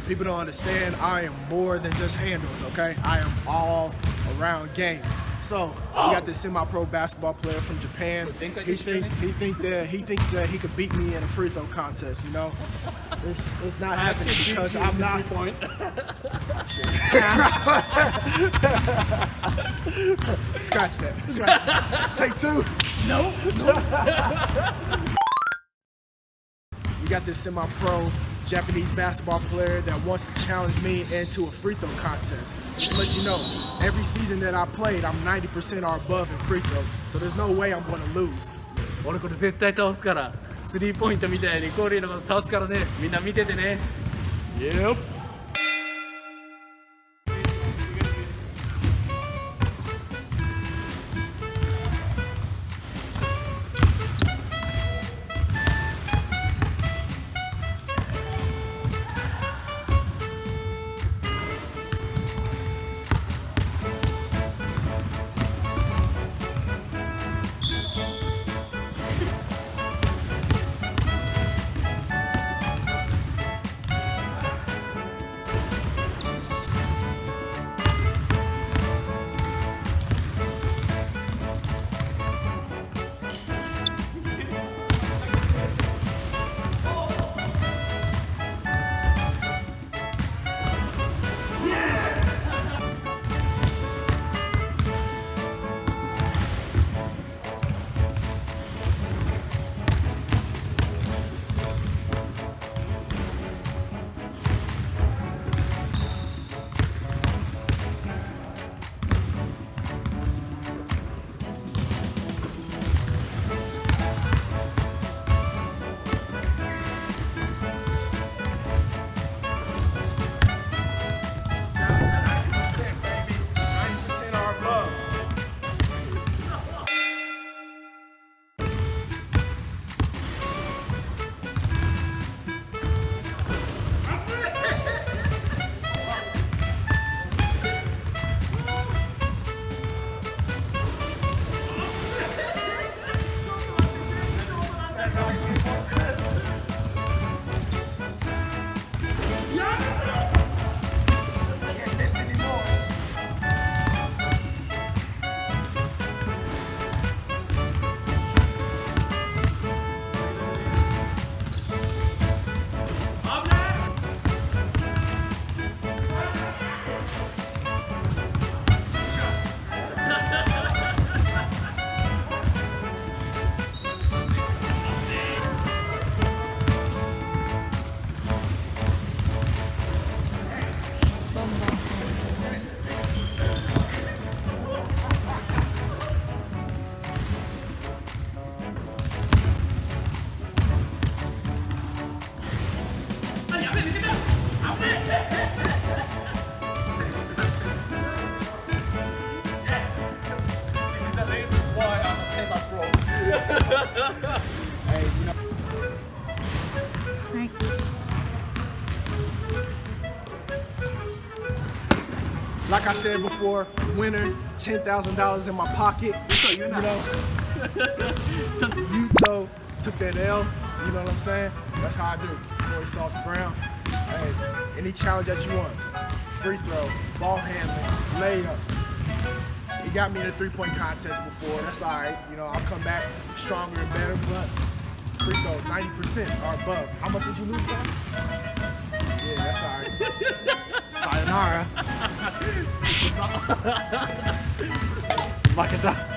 People don't understand I am more than just handles, okay? I am all around game. So we got this semi-pro basketball player from Japan. He thinks that he could beat me in a free throw contest. You know, it's not happening because I'm not. Scratch that. Scratch that. Take two. Nope. We got this semi-pro Japanese basketball player that wants to challenge me into a free throw contest. Just to let you know, every season that I played, I'm 90% or above in free throws. So there's no way I'm going to lose. 俺これ絶対倒すから、スリーポイントみたいにコーリーのこと倒すからね、みんな見ててね。Yep. Hey, you know. Right. Like I said before, winner, $10,000 in my pocket. You know, Yuto took that L. You know what I'm saying? That's how I do. Cory Sauce Brown. Hey, any challenge that you want. Free throw, ball handling, layups. He got me in a three-point contest before. That's all right. You know, I'll come back stronger and better, but free throws, 90% or above. How much did you lose, bro? Yeah, that's all right. Sayonara. 負けた。